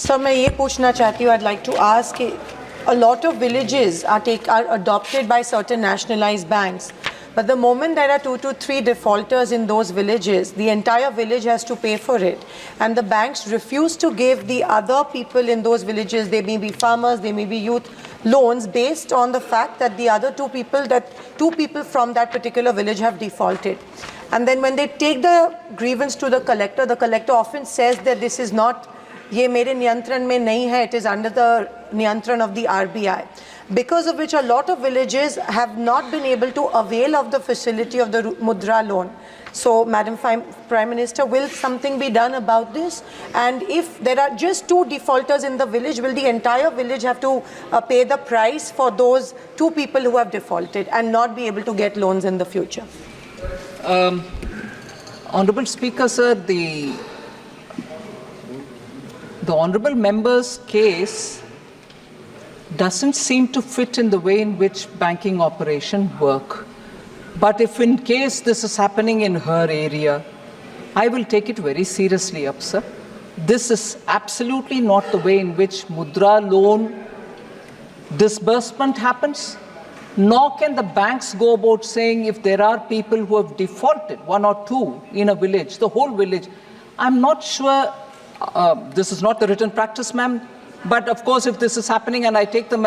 Sir मैं ये पूछना चाहती हूँ, I'd like to ask, a lot of villages are adopted by certain nationalized banks, but the moment there are 2 to 3 defaulters in those villages, the entire village has to pay for it, and the banks refuse to give the other people in those villages, they may be farmers, they may be youth, loans based on the fact that the other two people from that particular village have defaulted. And then when they take the grievance to the collector often says that this is not, ये मेरे नियंत्रण में नहीं है, it is under the नियंत्रण of the RBI. Because of which a lot of villages have not been able to avail of the facility of the Mudra loan. So, Madam Prime Minister, will something be done about this? And if there are just 2 defaulters in the village, will the entire village have to pay the price for those 2 people who have defaulted and not be able to get loans in the future? Honorable Speaker, sir, the Honorable Member's case doesn't seem to fit in the way in which banking operations work. But if in case this is happening in her area, I will take it very seriously up, sir. This is absolutely not the way in which Mudra loan disbursement happens. Nor can the banks go about saying if there are people who have defaulted, 1 or 2 in a village, the whole village. I'm not sure, this is not the written practice, ma'am, but of course if this is happening, and I take the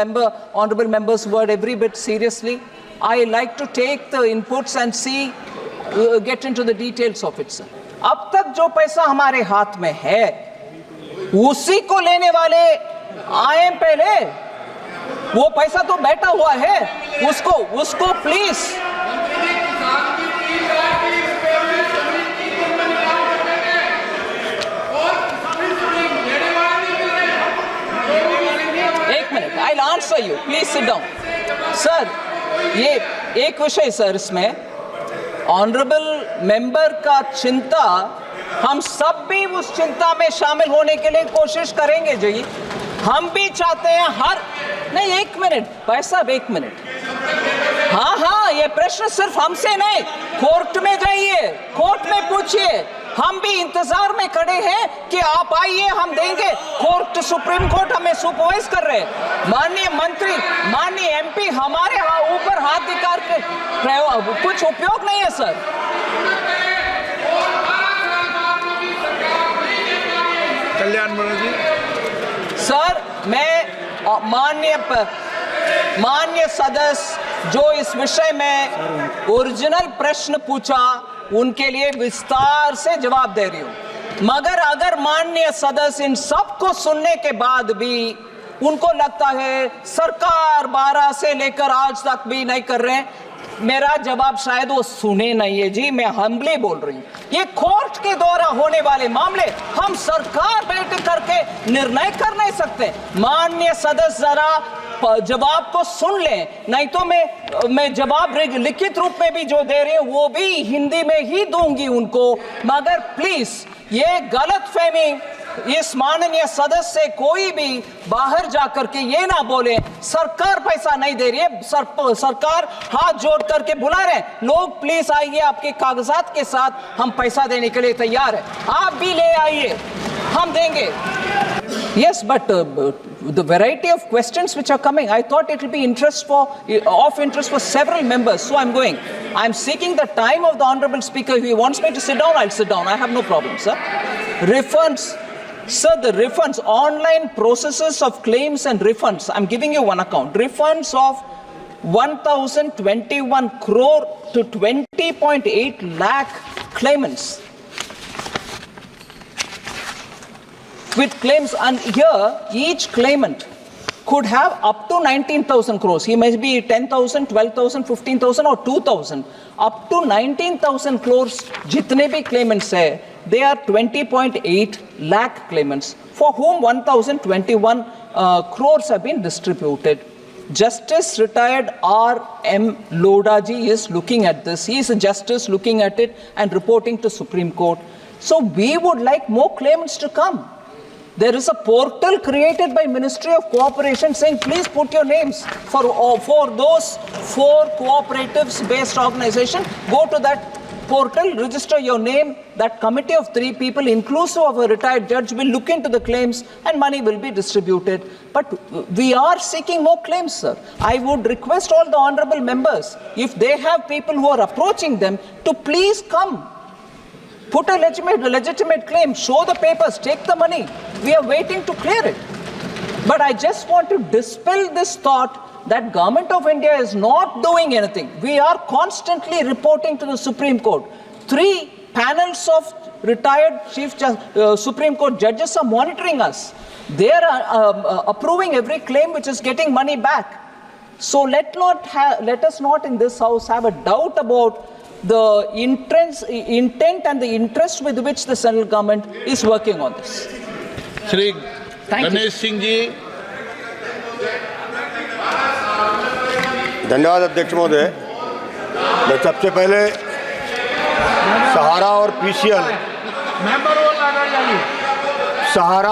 honorable member's word every bit seriously, I like to take the inputs and see, get into the details of it, sir. अब तक जो पैसा हमारे हाथ में है, उसी को लेने वाले आए पहले, वो पैसा तो बैठा हुआ है, उसको प्लीज एक minute, I'll answer you, please sit down. Sir, ये एक विषय सर, इसमें ऑनरेबल मेंबर का चिंता, हम सब भी उस चिंता में शामिल होने के लिए कोशिश करेंगे जी। हम भी चाहते हैं नहीं, एक मिनट भाई साहब, एक मिनट। हाँ, ये प्रश्न सिर्फ हमसे नहीं, कोर्ट में जाइए, कोर्ट में पूछिए। हम भी इंतजार में खड़े हैं कि आप आइए, हम देंगे। कोर्ट, सुप्रीम कोर्ट हमें सुपरवाइज कर रहे हैं। माननीय मंत्री, माननीय एमपी हमारे ऊपर हाथ दिखा के कुछ उपयोग नहीं है सर। कल्याण जी सर, मैं माननीय सदस्य जो इस विषय में ओरिजिनल प्रश्न पूछा, उनके लिए विस्तार से जवाब दे रही हूं। मगर अगर माननीय सदस्य इन सब को सुनने के बाद भी उनको लगता है सरकार 12 से लेकर आज तक भी नहीं कर रहे हैं, मेरा जवाब शायद वो सुने नहीं है जी। मैं हम्बली बोल रही हूँ, ये कोर्ट के द्वारा होने वाले मामले हम सरकार बैठ करके निर्णय कर नहीं सकते। माननीय सदस्य जरा जवाब को सुन लें, नहीं तो मैं जवाब लिखित रूप में भी जो दे रही हूँ वो भी हिंदी में ही दूंगी उनको। मगर प्लीज ये गलतफहमी इस माननीय सदस्य से कोई भी बाहर जाकर के ये ना बोले सरकार पैसा नहीं दे रही है, सरकार हाथ जोड़ करके बुला रहे हैं, लोग प्लीज आइए, आपके कागजात के साथ हम पैसा देने के लिए तैयार है, आप भी ले आइए, हम देंगे। Yes, but the variety of questions which are coming, I thought it will be of interest for several members. So I'm seeking the time of the Honorable Speaker. If he wants me to sit down, I'll sit down. I have no problem, sir. Refunds. Sir, the refunds, online processes of claims and refunds. I'm giving you one account. Refunds of 1,021 crore to 20.8 lakh claimants. With claims, and here each claimant could have up to 19,000 crores. He may be 10,000, 12,000, 15,000 or 2,000. Up to 19,000 crores jitne bhi claimants hai, they are 20.8 lakh claimants for whom 1,021 crores have been distributed. Justice retired R.M. Lodha ji is looking at this. He is a justice looking at it and reporting to Supreme Court. So we would like more claimants to come. There is a portal created by Ministry of Cooperation saying, please put your names for those 4 cooperatives based organizations. Go to that portal, register your name. That committee of 3 people, inclusive of a retired judge, will look into the claims and money will be distributed. But we are seeking more claims, sir. I would request all the honorable members, if they have people who are approaching them, to please come. Put a legitimate claim, show the papers, take the money. We are waiting to clear it. But I just want to dispel this thought that Government of India is not doing anything. We are constantly reporting to the Supreme Court. 3 panels of retired Supreme Court judges are monitoring us. They are approving every claim which is getting money back. So let us not in this house have a doubt about the intent and the interest with which the central government is working on this. Shri Thank you. Ganesh Singh ji. धन्यवाद अध्यक्ष महोदय। मैं सबसे पहले सहारा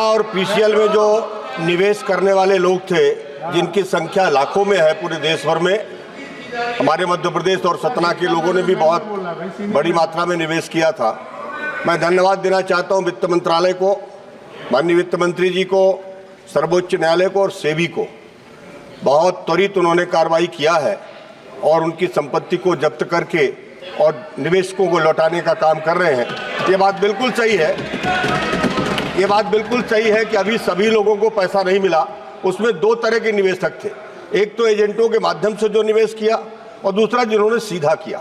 और PCL में जो निवेश करने वाले लोग थे, जिनकी संख्या लाखों में है पूरे देश भर में, हमारे मध्य प्रदेश और सतना के लोगों ने भी बहुत बड़ी मात्रा में निवेश किया था। मैं धन्यवाद देना चाहता हूं वित्त मंत्रालय को, माननीय वित्त मंत्री जी को, सर्वोच्च न्यायालय को और सेबी को। बहुत त्वरित उन्होंने कार्रवाई किया है और उनकी संपत्ति को जब्त करके और निवेशकों को लौटाने का काम कर रहे हैं। ये बात बिल्कुल सही है, ये बात बिल्कुल सही है कि अभी सभी लोगों को पैसा नहीं मिला। उसमें 2 तरह के निवेशक थे, एक तो एजेंटों के माध्यम से जो निवेश किया और दूसरा जिन्होंने सीधा किया।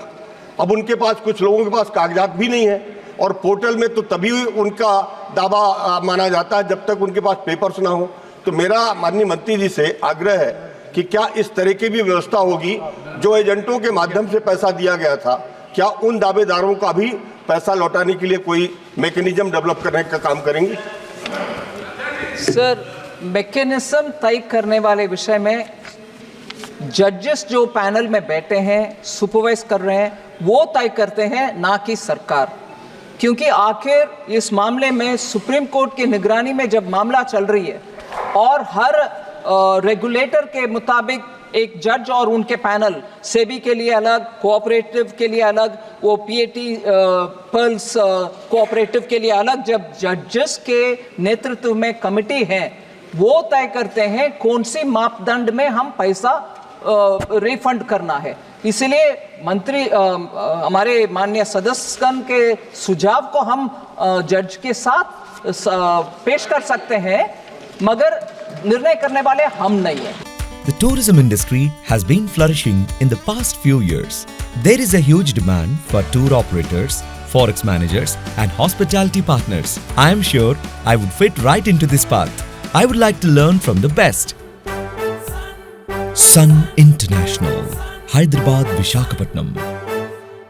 अब उनके पास, कुछ लोगों के पास कागजात भी नहीं है और पोर्टल में तो तभी उनका दावा माना जाता है जब तक उनके पास पेपर्स ना हो। तो मेरा माननीय मंत्री जी से आग्रह है कि क्या इस तरह की भी व्यवस्था होगी, जो एजेंटों के माध्यम से पैसा दिया गया था, क्या उन दावेदारों का भी पैसा लौटाने के लिए कोई मैकेनिज्म डेवलप करने का काम करेंगे? सर, मैकेनिज्म तय करने वाले विषय में जजेस जो पैनल में बैठे हैं, सुपरवाइज कर रहे हैं, वो तय करते हैं, ना कि सरकार। क्योंकि आखिर इस मामले में सुप्रीम कोर्ट की निगरानी में जब मामला चल रही है और हर रेगुलेटर के मुताबिक एक जज और उनके पैनल, सेबी के लिए अलग, कोऑपरेटिव के लिए अलग, वो पीएटी पर्ल्स कोऑपरेटिव के लिए अलग, जब जजेस के नेतृत्व में कमिटी है, वो तय करते हैं कौन सी मापदंड में हम पैसा रिफंड करना है। इसलिए मंत्री हमारे माननीय सदस्यगण के सुझाव को हम जज के साथ पेश कर सकते हैं, मगर निर्णय करने वाले हम नहीं हैं। The tourism industry has been flourishing in the past few years. There is a huge demand for tour operators, forex managers and hospitality partners. I am sure I would fit right into this path. I would like to learn from the best. Sun International, Hyderabad, Visakhapatnam.